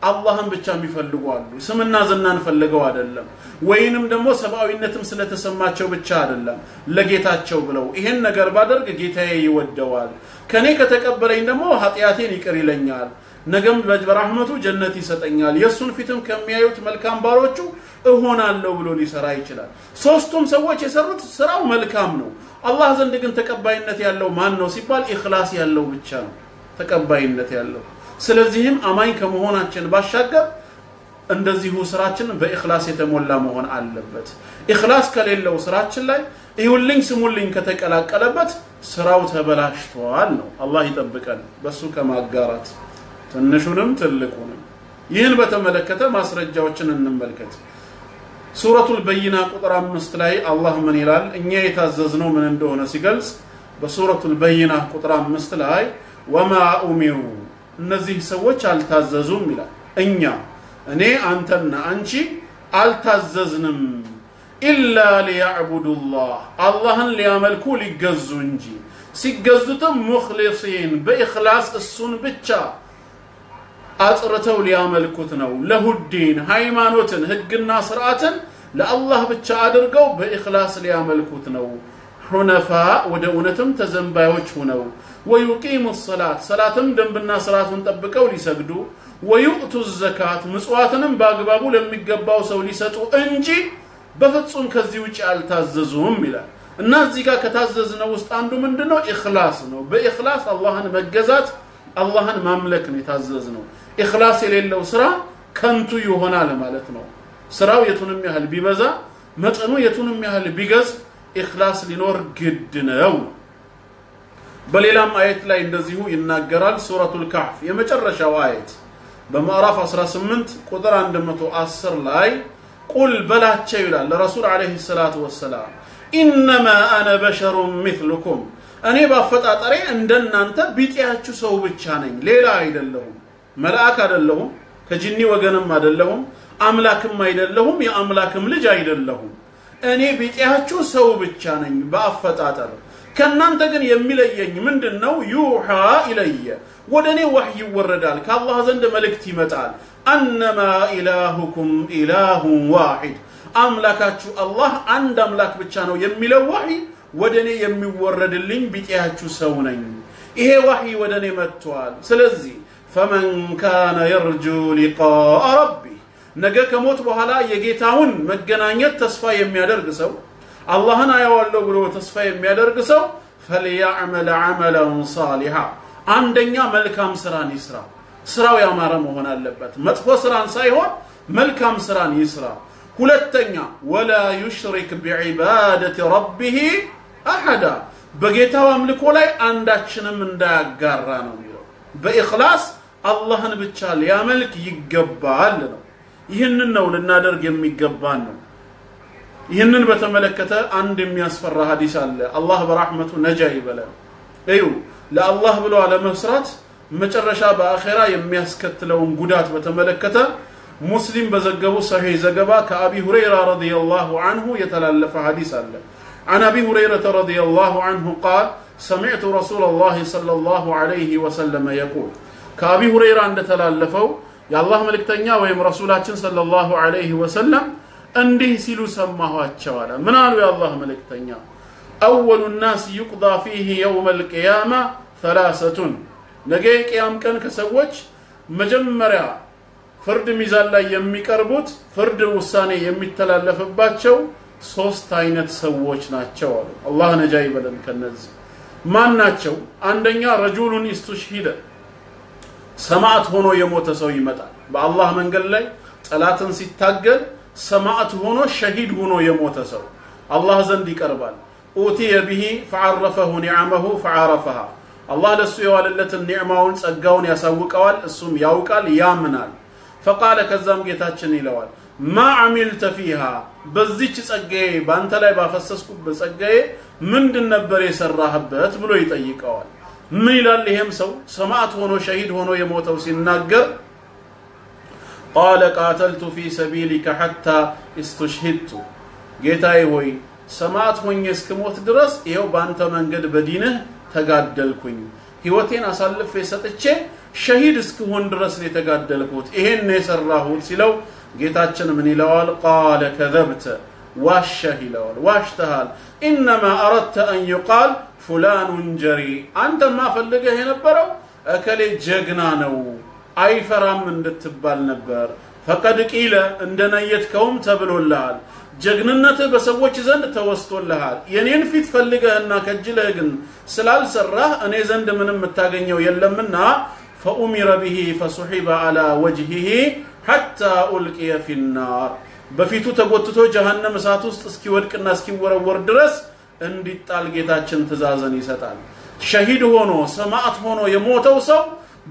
አላህን ብቻ የሚፈልጉ አሉ ስምና ዝናን ፈልገው አይደለም ወይንም ደግሞ ሰብአዊነትም ስለተሰማቸው ብቻ አይደለም ለጌታቸው ብለው ይሄን ነገር ባደርግ ጌታዬ ይወደዋል ከኔ ከተቀበለኝ ደግሞ ኃጢያቴን ይቅር ይለኛል ነገም በረህመቱ ጀነት ይሰጠኛል የሱን ፊትም ከሚያዩት መልካም ባሮቹ እሆናለሁ ብሎ ሊሰራ ይችላል ሶስቱም ሰዎች የሰሩት ስራው መልካም ነው አላህ ዘንድ ግን ተቀባይነት ያለው ማን ነው ሲባል ኢኽላስ ያለው ብቻ ነው ተቀባይነት ያለው ስለዚህም አማኝ ከመሆናችን ባሻገር እንደዚሁ ስራችን በኢኽላስ የተሞላ መሆን አለበት ኢኽላስ ከሌለው ስራችን ላይ ይሁንልኝ ስሙልኝ ከተቀላቀለበት ስራው ተበላሽቷል ነው አላህ ይጠብቀን በሱ ከማጋራት ትንሹንም ትልቁንም ይህን በተመለከተ ማስረጃዎችን እንመልከት ሱረቱል በይና ቁጥር 5 ላይ አላህ ምን ይላል እኛ የታዘዝነው ምን እንደሆነ ሲገልጽ በሱረቱል በይና ቁጥር 5 ላይ ወማ ኡሚሩ እነዚህ ሰዎች አልታዘዙም ይላል እኛ እኔ አንተና አንቺ አልታዘዝንም ኢላ ሊያዕቡዱላህ አላህን ሊያመልኩ ሊገዙ እንጂ ሲገዙትም ሙኽሊሲን በኢኽላስ እሱን ብቻ አጥርተው ሊያመልኩት ነው ለሁዲን ሃይማኖትን ህግና ስርዓትን ለአላህ ብቻ አድርገው በኢኽላስ ሊያመልኩት ነው ሁነፋ ወደ እውነትም ተዘንባዮች ሆነው ወይቂሙ الصلاه ሰላትም ደንብና ስርዓቱን ጠብቀው ሊሰግዱ ወይኡቱ الزكاه ምጽዋትንም በአግባቡ ለሚገባው ሰው ሊሰጡ እንጂ በፍጹም ከዚህ ውጪ አልታዘዙም ይላል እና እዚህ ጋር ከታዘዝነው ውስጥ አንዱ ምንድነው ኢኽላስ ነው በኢኽላስ አላህን መገዛት አላህን ማምለክ ነው የታዘዝነው ኢኽላስ የሌለው ስራ ከንቱ ይሆናል ማለት ነው ስራው የቱንም ያህል ቢበዛ መጠኑ የቱንም ያህል ቢገዝ ኢኽላስ ሊኖር ግድ ነው በሌላም አየት ላይ እንደዚሁ ይናገራል ሱረቱል ካህፍ የመጨረሻው አየት በማዕራፍ 18 ቁጥር 110 ላይ ቁል በላቸው ይላል ለረሱል አለይሂ ሰላቱ ወሰለም ኢንማ አነ በሸሩ مثلكم እኔ ባፈጣጣሪ እንደናንተ ቢጤያችሁ ሰው ብቻ ነኝ ሌላ አይደለሁም መልአክ አይደለሁም ከጂኒ ወገንም አይደለሁም አምላክም አይደለሁም የአምላክም ልጅ አይደለሁም እኔ ቢጤያችሁ ሰው ብቻ ነኝ ባፈጣጣሪ ከናንተ ግን የሚለየኝ ምንድነው ዩሃ ኢለየ ወደኔ ወህይ ይወረዳል ከአላህ ዘንድ መልእክት ይመጣል አንማ ኢላሁኩም ኢላሁ ዋሂድ አምላካችሁ አላህ አንድ አምላክ ብቻ ነው የሚለው ወህይ ወደኔ የሚወረድልኝ ቢጤያችሁ ሰው ነኝ ይሄ ወህይ ወደኔ መጥቷል ስለዚህ فمن كان يرجو لقاء ربه ነገ ከሞት በኋላ የጌታውን መገናኘት ተስፋ የሚያደርግ ሰው አላህን አያዋለው ብሎ ተስፋ የሚያደርግ ሰው فليعمل عملا صالحا አንደኛ መልካም ስራን ይስራ ስራው ያማረ መሆን አለበት መጥፎ ስራን ሳይሆን መልካም ስራን ይስራ ሁለተኛ ولا يشرك بعباده ربه احد በጌታው አምልኮ ላይ አንዳችንም እንዳያጋራ ነው የሚለው በኢኽላስ አላህን ብቻ ሊያመልክ ይገባል ነው ይህንን ነው ልናደርግ የሚገባን ነው ይህንን በተመለከተ አንድ የሚያስፈራ ሐዲስ አለ አላህ በረህመቱ ነጃ ይበላል እዩ ለአላህ ብሎ አለመስራት መጨረሻ በአኺራ የሚያስከትለውን ጉዳት በተመለከተ ሙስሊም በዘገቡ ሰሂህ ዘገባ ከአቢ ሁረይራ ረዲየላሁ ዐንሁ የተላለፈ ሐዲስ አለ عن أبي هريرة رضي الله عنه قال سمعت رسول الله صلى الله عليه وسلم يقول كأبي هريرة عند تلالفوا يا الله ملكتنيا ويم رسولاتنا صلى الله عليه وسلم أنده سيلو سماه الشوارع من قالوا يا الله ملكتنيا أول الناس يقضى فيه يوم القيامة ثلاثة نجي قيام كان كسوج مجمرة فرد ميزان لا يمي كربوت فرد وساني يمي تلالف باتشو ሶስት አይነት ሰዎች ናቸው አሉ አላህ ነጃ ይበለን ከነዚህ ማን ናቸው አንደኛ ረጁሉን ኢስቱሽሂደ ሰማዕት ሆኖ የሞተ ሰው ይመጣል በአላህ መንገድ ላይ ጠላትን ሲታገል ሰማዕት ሆኖ ሸሂድ ሆኖ የሞተ ሰው አላህ ዘንድ ይቀርባል ኡቲየ ቢሂ ፈዐረፈሁ ኒዕመሁ ፈዐረፈሃ አላህ ለሱ የዋለለትን ኒዕማውን ጸጋውን ያሳውቀዋል እሱም ያውቃል ያምናል فقال كزام ጌታችን ይለዋል ما عملت فيها በዚች ጸጋዬ ባንተ ላይ ባፈሰስኩበት ጸጋዬ ምንድን ነበር የሰራህበት ብሎ ይጠይቀዋል ምን ይላል ይሄም ሰው ሰማዕት ሆኖ ሸሂድ ሆኖ የሞተው ሲናገር قال قاتلت في سبيلك حتى استشهدت ጌታዬ ሆይ ሰማዕት ሆኜ እስከሞት ድረስ ይሄው ባንተ መንገድ በዲንህ ተጋደልኩኝ ህይወቴን አሳልፌ ሰጥቼ ሸሂድ እስክሆን ድረስ ነው የተጋደልኩት ይሄን ነው የሰራሁት ሲለው ጌታችን ምን ይለዋል ቃለ ከذبت ዋሸህ ይለዋል ዋሽተሃል انما اردت ان يقال فلان جري አንተማ ፈልገህ የነበረው እከሌ ጀግና ነው አይፈራም እንድትባል ነበር فقد قيل እንደነየትከውም ተብሎልሃል ጀግንነት በሰዎች ዘንድ ተወስቶልሃል የኔን ፊት ፈልገህና ከጅለህ ግን ስላልሰራህ እኔ ዘንድ ምንም መታገኘው የለምና فأمر به فسحب على وجهه حتى ألقي في النار በፊቱ ተጎትቶ ጀሃነም እሳት ውስጥ እስኪወድቅና እስኪወረወር ድረስ እንዲጣል ጌታችን ትእዛዝን ይሰጣል ሸሂድ ሆኖ ሰማዕት ሆኖ የሞተው ሰው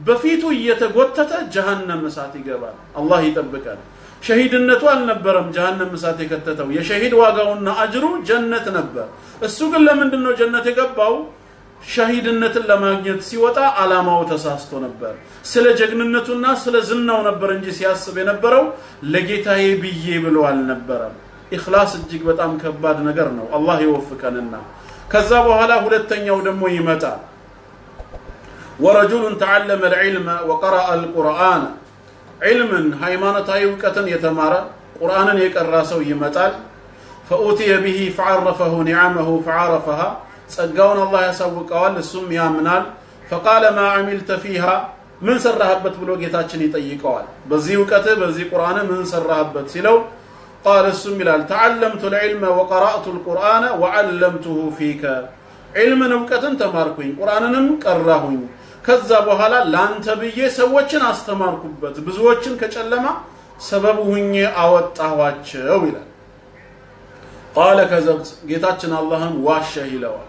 በፊቱ እየተጎተተ ጀሃነም እሳት ይገባል አላህ ይጠብቃል ሸሂድነቱ አልነበረም ጀሃነም እሳት የከተተው የሸሂድ ዋጋውና አጅሩ ጀነት ነበር እሱ ግን ለምንድነው ጀነት የገባው ሸሂድነትን ለማግኘት ሲወጣ አላማው ተሳስቶ ነበር ስለ ጀግንነቱና ስለ ዝናው ነበር እንጂ ሲያስብ የነበረው ለጌታዬ ብዬ ብሎ አልነበረም ኢኽላስ እጅግ በጣም ከባድ ነገር ነው አላህ ይወፍቀንና ከዛ በኋላ ሁለተኛው ደግሞ ይመጣል ورجل تعلم العلم وقرأ القرآن علما ሃይማኖታዊ ዕውቀትን የተማረ ቁርአንን የቀራ ሰው ይመጣል فأوتي به فعرفه نعمه فعرفها ጸጋውን አላህ ያሳውቀዋል እሱም ያምናል فقال ما عملت فيها ምን ሰራህበት ብሎ ጌታችን ይጠይቀዋል በዚህ ዕውቀት በዚህ ቁርአን ምን ሰራህበት ሲለው قال እሱም ይላል تعلمت العلم وقرأت القرآن وعلمته فيك علምን ዕውቀትን ተማርኩኝ ቁርአንንም ቀራሁኝ ከዛ በኋላ ላንተ ብዬ ሰዎችን አስተማርኩበት ብዙዎችን ከጨለማ ሰበብ ሆኜ አወጣኋቸው ይላል قال كذبت ጌታችን አላህን ዋሸህ ይለዋል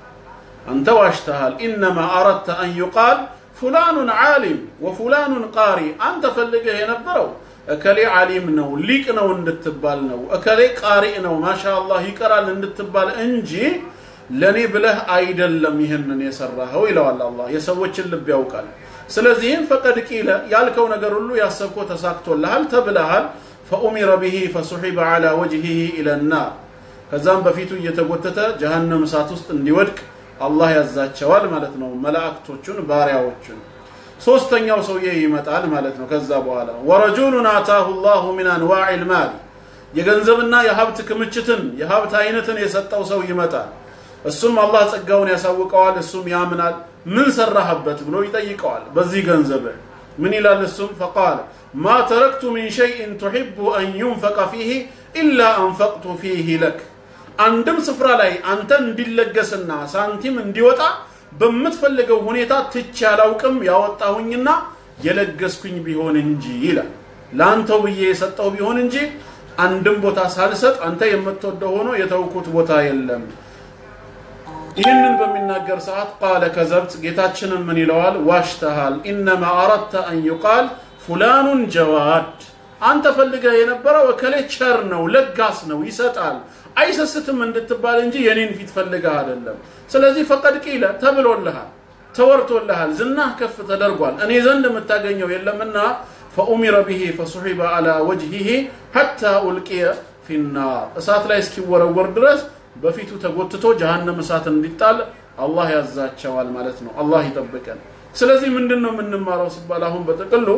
አንተ ዋሽተሃል انما اردت ان يقال فلان عالم وفلان قاري አንተ ፈልገህ የነበረው እከሌ ዓሊም ነው ሊቅ ነው እንድትባል ነው እከሌ ቃሪ ነው ማሻአላህ ይቀራል እንድትባል እንጂ ለኔ ብለህ አይደለም ይሄንን የሰራኸው ይለዋል አላህ የሰዎችን ልብ ያውቃል ስለዚህም فقد قيل ያልከው ነገር ሁሉ ያሰብከው ተሳክቶልሃል ተብለሃል فأمر به فسحب على وجهه الى النار ከዛም በፊቱ እየተጎተተ ጀሃነም እሳት ውስጥ እንዲወድቅ አላህ ያዛቸዋል ማለት ነው መላእክቶቹን ባሪያዎቹን ሶስተኛው ሰውዬ ይመጣል ማለት ነው ከዛ በኋላ ورجل آتاه الله من انواع المال የገንዘብና የሀብት ክምችትን የሀብት አይነትን የሰጠው ሰው ይመጣል እሱም አላህ ጸጋውን ያሳውቀዋል እሱም ያምናል ምን ሰራህበት ብሎ ይጠይቀዋል በዚህ ገንዘብ ምን ይላል እሱም فقال ما تركت من شيء تحب ان ينفق فيه الا انفقت فيه لك አንድም ስፍራ ላይ አንተ እንዲለገስና ሳንቲም እንዲወጣ በመትፈልገው ሁኔታ ትቻላውቅም ያወጣሁኝና የለገስኩኝ ቢሆን እንጂ ይላል ላንተው ብዬ የሰጠው ቢሆን እንጂ አንድም ቦታ ሳልሰጥ አንተ የምትወደው ሆኖ የተውኩት ቦታ የለም ይህንን በሚናገር ሰዓት قال كذبت ጌታችንን ምን ይለዋል ዋሽተሃል انما اردت ان يقال فلان جواد አንተ ፈልገህ የነበረው እከሌ ቸር ነው ለጋስ ነው ይሰጣል አይሰስትም እንድትባል እንጂ የኔን ፊት ፈልገህ አይደለም ስለዚህ فقد قيل ተብሎልሃል ተወርቶልሃል ዝናህ ከፍ ተደርጓል እኔ ዘንድ የምታገኘው የለምና فأمر به فسحب على وجهه حتى ألقي في النار እሳት ላይ እስኪወረወር ድረስ በፊቱ ተጎትቶ ጀሃነም እሳት እንዲጣል አላህ ያዛቸዋል ማለት ነው አላህ ይጠብቀን ስለዚህ ምንድነው የምንማረው ሲባል አሁን በተቀሉ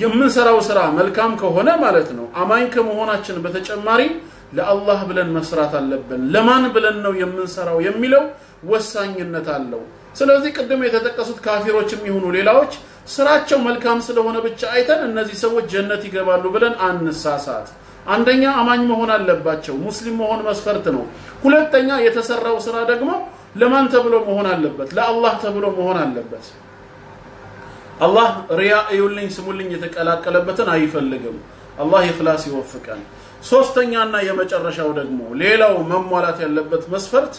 የምንሰራው ስራ መልካም ከሆነ ማለት ነው አማኝ ከመሆናችን በተጨማሪ ለአላህ ብለን መስራት አለብን ለማን ብለን ነው የምንሰራው የሚለው ወሳኝነት አለው ስለዚህ ቅድም የተጠቀሱት ካፊሮችም ይሁኑ ሌላዎች ስራቸው መልካም ስለሆነ ብቻ አይተን እነዚህ ሰዎች ጀነት ይገባሉ ብለን አንሳሳት አንደኛ አማኝ መሆን አለባቸው ሙስሊም መሆን መስፈርት ነው ሁለተኛ የተሰራው ስራ ደግሞ ለማን ተብሎ መሆን አለበት ለአላህ ተብሎ መሆን አለበት አላህ ሪያ ይውልኝ ስሙልኝ የተቀላቀለበትን አይፈልግም አላህ ኢኽላስ ይወፍቀን ሶስተኛና የመጨረሻው ደግሞ ሌላው መሟላት ያለበት መስፈርት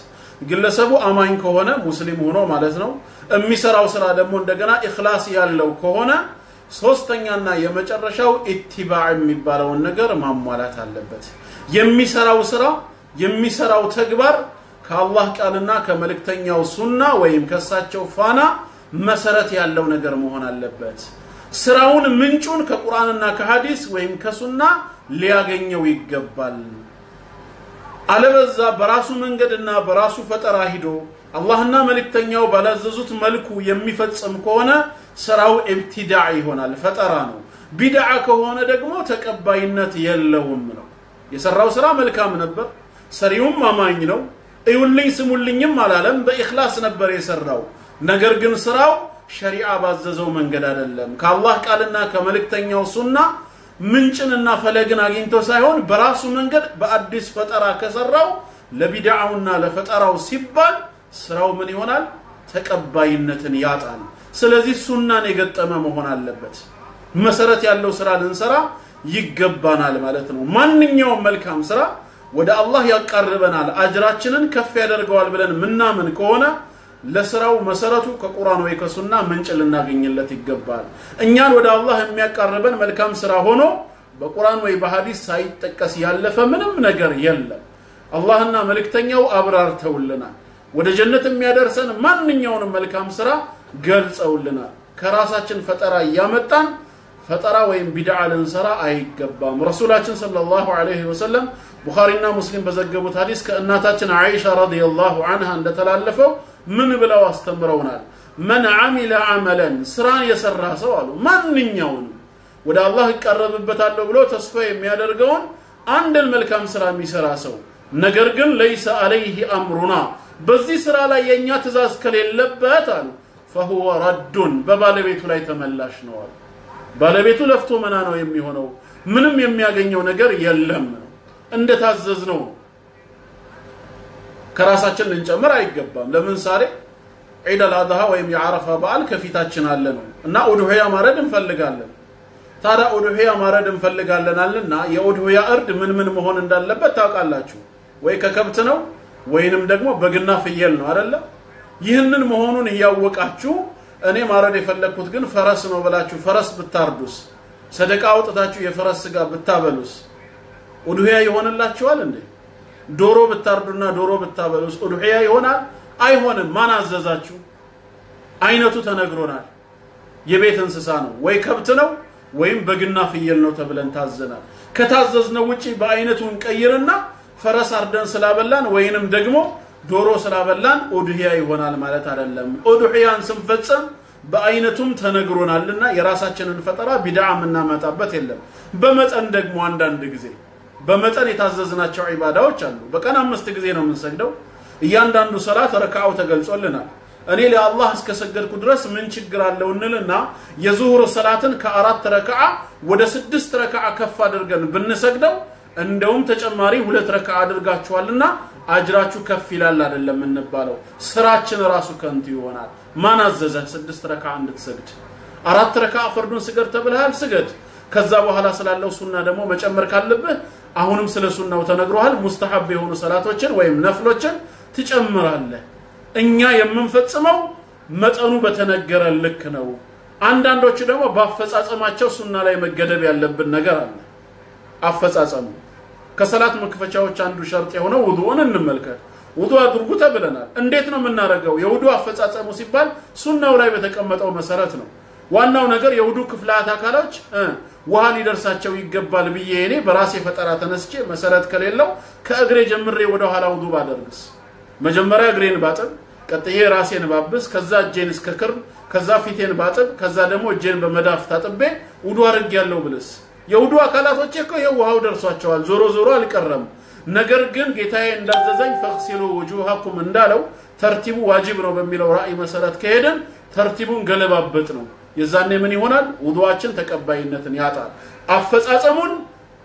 ግለሰቡ አማኝ ከሆነ ሙስሊም ሆኖ ማለት ነው የሚሰራው ስራ ደግሞ እንደገና ኢኽላስ ያለው ከሆነ ሶስተኛና የመጨረሻው ኢትባዕ የሚባለው ነገር ማሟላት አለበት የሚሰራው ስራ የሚሰራው ተግባር ከአላህ ቃልና ከመልእክተኛው ሱና ወይም ከሳቸው ፋና መሰረት ያለው ነገር መሆን አለበት ስራውን ምንጩን ከቁርአንና ከሐዲስ ወይም ከሱና ሊያገኘው ይገባል አለበዛ በራሱ መንገድና በራሱ ፈጠራ ሂዶ አላህና መልእክተኛው ባላዘዙት መልኩ የሚፈጽም ከሆነ ስራው ኢብቲዳዕ ይሆናል ፈጠራ ነው ቢድዓ ከሆነ ደግሞ ተቀባይነት የለውም ነው የሰራው ስራ መልካም ነበር ሰሪውም አማኝ ነው እዩልኝ ስሙልኝም አላለም በእኽላስ ነበር የሰራው ነገር ግን ስራው ሸሪዓ ባዘዘው መንገድ አይደለም ከአላህ ቃልና ከመልእክተኛው ሱና ምንጭንና ፈለግን አግኝቶ ሳይሆን በራሱ መንገድ በአዲስ ፈጠራ ከሰራው ለቢድዓውና ለፈጠራው ሲባል ስራው ምን ይሆናል ተቀባይነትን ያጣል ስለዚህ ሱናን የገጠመ መሆን አለበት መሰረት ያለው ስራ ልንሰራ ይገባናል ማለት ነው ማንኛውም መልካም ስራ ወደ አላህ ያቀርበናል አጅራችንን ከፍ ያደርገዋል ብለን ምናምን ከሆነ ለስራው መሰረቱ ከቁርአን ወይ ከሱና ምንጭ ልናገኝለት ይገባል እኛን ወደ አላህ የሚያቀርበን መልካም ስራ ሆኖ በቁርአን ወይ በሐዲስ ሳይጠቀስ ያለፈ ምንም ነገር የለም አላህና መልእክተኛው አብራርተውልናል ወደ ጀነት የሚያደርሰን ማንኛውንም መልካም ስራ ገልጸውልናል ከራሳችን ፈጠራ ያመጣን ፈጠራ ወይም ቢድዓ ልንሰራ አይገባም ረሱላችን ሰለላሁ ዐለይሂ ወሰለም ቡኻሪና ሙስሊም በዘገቡት ሐዲስ ከእናታችን አይሻ ረዲየላሁ ዐንሃ እንደተላለፈው ምን ብለው አስተምረውናል من عمل عملا ስራን የሰራ ሰው አሉ ማንኛውንም ወደ አላህ ይቀርብበታል ብሎ ተስፋ የሚያደርገውን አንድን መልካም ስራ የሚሰራ ሰው ነገር ግን ليس عليه امرنا በዚህ ስራ ላይ የኛ ትእዛዝ ከሌለበት አሉ فهو رد በባለቤቱ ላይ ተመላሽ ነው አሉ ባለቤቱ ለፍቶ መና ነው የሚሆነው ምንም የሚያገኘው ነገር የለም እንደታዘዝ ነው ከራሳችን ልንጨምር አይገባም ለምሳሌ ዒድ አልአድሃ ወይም የዓረፋ በዓል ከፊታችን አለ ነው እና ኡድሂያ ማረድ እንፈልጋለን ታዲያ ኡድሂያ ማረድ እንፈልጋለናልና የኡድሂያ እርድ ምን መሆን እንዳለበት ታውቃላችሁ ወይ ከከብት ነው ወይንም ደግሞ በግና ፍየል ነው አይደለ ይህንን መሆኑን ያወቃችሁ እኔ ማረድ የፈለኩት ግን ፈረስ ነው ብላችሁ ፈረስ ብታርዱስ ሰደቃ አውጥታችሁ የፈረስ ስጋ ብታበሉስ ኡድሂያ ይሆንላችኋል እንዴ ዶሮ ብታርዱና ዶሮ ብታበሉስ ኡድሂያ ይሆናል አይሆንም ማን አዘዛችሁ አይነቱ ተነግሮናል የቤት እንስሳ ነው ወይ ከብት ነው ወይም በግና ፍየል ነው ተብለን ታዘናል ከታዘዝነው ውጪ በአይነቱን ቀይርና ፈረስ አርደን ስላበላን ወይንም ደግሞ ዶሮ ስላበላን ኡድሂያ ይሆናል ማለት አይደለም ኡድሂያን ስንፈጽም በአይነቱም ተነግሮናልና የራሳችንን ፈጠራ ቢድዓ ምናመጣበት የለም በመጠን ደግሞ አንዳንድ ጊዜ በመጠን የታዘዝናቸው ዒባዳዎች አሉ በቀን 5 ጊዜ ነው የምንሰግደው እያንዳንዱ ሰላት ረካዓው ተገልጾልናል እኔ ለአላህ እስከሰገድኩ ድረስ ምን ችግር አለው እንልና የዙሁር ሰላትን ከ4 ረካዓ ወደ 6 ረካዓ ከፍ አድርገን ብንሰግደው እንደውም ተጨማሪ 2 ረካዓ አድርጋችኋልና አጅራችሁ ከፍ ይላል አይደለም እንባለው ስራችን ራሱ ከንቱ ይሆናል ማን አዘዘ 6 ረካዓ እንድትሰግድ 4 ረካዓ ፈርዱን ስገድ ተብለሃል ስገድ ከዛ በኋላ ስላለው ሱና ደግሞ መጨመር ካለብህ አሁንም ስለ ሱናው ተነግሯል ሙስተሐብ የሆኑ ሰላቶችን ወይም ነፍሎችን ትጨምራለህ እኛ የምንፈጽመው መጠኑ በተነገረ ልክ ነው አንዳንዶቹ ደግሞ ባፈጻጸማቸው ሱና ላይ መገደብ ያለብን ነገር አለ አፈጻጸሙ ከሰላት መክፈቻዎች አንዱ ሸርጥ የሆነው ውዱእን እንመልከት ውዱእ አድርጉ ተብለናል እንዴት ነው የምናረጋው የውዱእ አፈጻጸሙ ሲባል ሱናው ላይ በተቀመጠው መሰረት ነው ዋናው ነገር የውዱእ ክፍላት አካሎች ውሃ ሊደርሳቸው ይገባል ብዬ እኔ በራሴ ፈጠራ ተነስቼ መሰረት ከሌለው ከእግሬ ጀምሬ ወደ ኋላ ውዱእ ባደርግስ መጀመሪያ እግሬን ባጥብ ቀጥዬ ራሴን ባብስ ከዛ እጄን እስከ ቅርብ ከዛ ፊቴን ባጥብ ከዛ ደግሞ እጄን በመዳፍ ታጥቤ ውዱእ አድርጌያለሁ ብለስ የውዱእ አካላቶች እኮ የውሃው ደርሷቸዋል ዞሮ አልቀረም ነገር ግን ጌታዬ እንዳዘዘኝ ፈክሲሉ ወጁሃኩም እንዳለው ተርቲቡ ዋጅብ ነው በሚለው ራእይ መሰረት ከሄደን ተርቲቡን ገለባበጥ ነው የዛኔ ምን ይሆናል ውዱአችን ተቀባይነትን ያጣል አፈጻጸሙን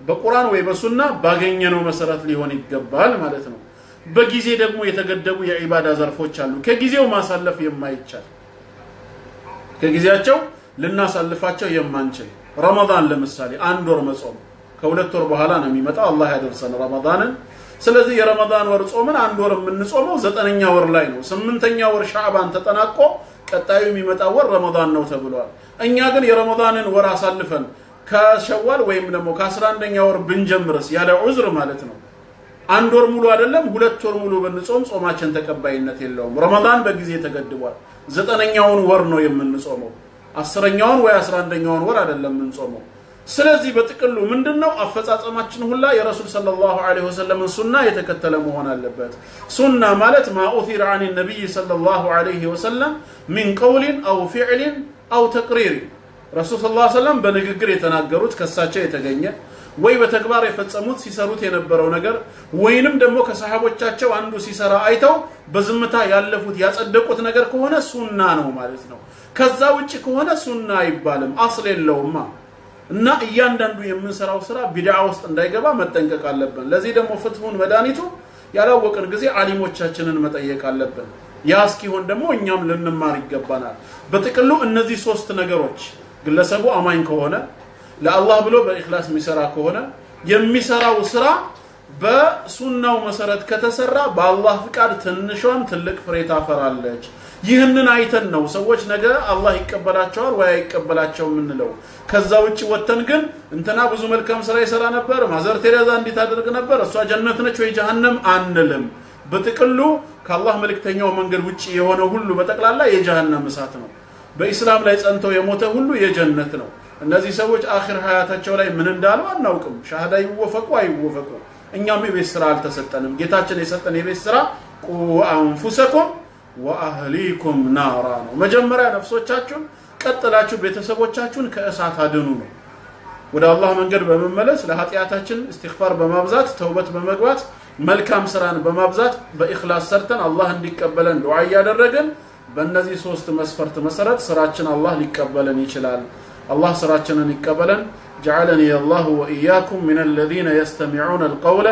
በቁርአን ወይ በሱና ባገኘነው መሰረት ሊሆን ይገባል ማለት ነው በጊዜ ደግሞ የተገደቡ የዒባዳ ዘርፎች አሉ ከጊዜው ማሳለፍ የማይቻል ከጊዜያቸው ልናሳልፋቸው የማንችል ረመዳን ለምሳሌ አንድ ወር መጾም ከሁለት ወር በኋላ ነው የሚመጣው አላህ ያደርሰን ረመዳንን ስለዚህ የረመዳን ወር ጾምን አንድ ወር የምንጾመው 9ኛ ወር ላይ ነው 8ኛ ወር ሻዕባን ተጠናቆ ቀጣዩ የሚመጣው ወር ረመዳን ነው ተብሏል እኛ ግን የረመዳንን ወር አሳልፈን ከሸዋል ወይም ደግሞ ከ11ኛ ወር ብንጀምርስ ያለ ዑዝር ማለት ነው አንድ ወር ሙሉ አይደለም ሁለት ወር ሙሉ ብንጾም ጾማችን ተቀባይነት የለውም ረመዳን በጊዜ ተገድቧል 9ኛውን ወር ነው የምንጾመው 10ኛውን ወይ 11ኛውን ወር አይደለም የምንጾመው ስለዚህ በጥቅሉ ምንድነው አፈጻጸማችን ሁላ የረሱል ሰለላሁ ዐለይሂ ወሰለም ሱና የተከተለ መሆን አለበት ሱና ማለት ማኡቲር عن النبي صلى الله عليه وسلم من قول او فعل او تقرير ረሱል ሰለላሁ ዐለይሂ ወሰለም በንግግር የተናገሩት ከሳቸው የተገኘ ወይ በተግባር የፈጸሙት ሲሰሩት የነበረው ነገር ወይንም ደግሞ ከሰሃቦቻቸው አንዱ ሲሰራ አይተው በዝምታ ያለፉት ያጸደቁት ነገር ከሆነ ሱና ነው ማለት ነው ከዛ ውጪ ከሆነ ሱና አይባልም አስል የለውማ እና እያንዳንዱ የምንሰራው ስራ ቢድዓ ውስጥ እንዳይገባ መጠንቀቅ አለብን ለዚህ ደግሞ ፍትሁን መዳኒቱ ያላወቅን ጊዜ ዓሊሞቻችንን መጠየቅ አለብን ያ እስኪሆን ደግሞ እኛም ልንማር ይገባናል በጥቅሉ እነዚህ ሶስት ነገሮች ግለሰቡ አማኝ ከሆነ ለአላህ ብሎ በእኽላስ የሚሰራ ከሆነ የሚሰራው ስራ በሱናው መሰረት ከተሰራ በአላህ ፍቃድ ትንሿም ትልቅ ፍሬ ታፈራለች ይህንን አይተን ነው ሰዎች ነገ አላህ ይቀበላቸዋል ወይ አይቀበላቸውም እንለው ከዛ ውጪ ወተን ግን እንትና ብዙ መልካም ስራ ይሰራ ነበር ማዘር ቴሬዛ እንዲት አድርግ ነበር እሷ ጀነት ነች ወይ ጀሃነም አንልም በጥቅሉ ከአላህ መልእክተኛው መንገድ ውጪ የሆነ ሁሉ በተቀላላ የጀሃነም እሳት ነው በእስላም ላይ ጸንተው የሞተ ሁሉ የጀነት ነው እነዚህ ሰዎች አኺር ሀያታቸው ላይ ምን እንዳሉ አናውቅም ሻሃዳ ይወፈቁ አይወፈቁ እኛም የቤት ስራ አልተሰጠንም ጌታችን የሰጠን የቤት ስራ ቁ አንፉሰኩም ወአህሊኩም ናራ ነው መጀመሪያ ነፍሶቻችሁን ቀጥላችሁ ቤተሰቦቻችሁን ከእሳት አድኑ ነው ወደ አላህ መንገድ በመመለስ ለኃጢያታችን ኢስቲግፋር በማብዛት ተውበት በመግባት መልካም ስራን በማብዛት በእኽላስ ሰርተን አላህ እንዲቀበለን ዱዓ ያደረገን በእነዚህ ሶስት መስፈርት መሰረት ስራችን አላህ ሊቀበለን ይችላል الله سراتنا نقبلا جعلني الله وإياكم من الذين يستمعون القول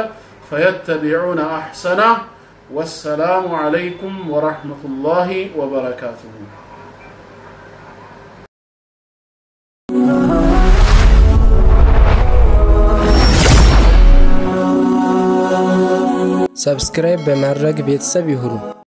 فيتبعون أحسنه والسلام عليكم ورحمة الله وبركاته سبسكرايب بمرق بيتساب يهرو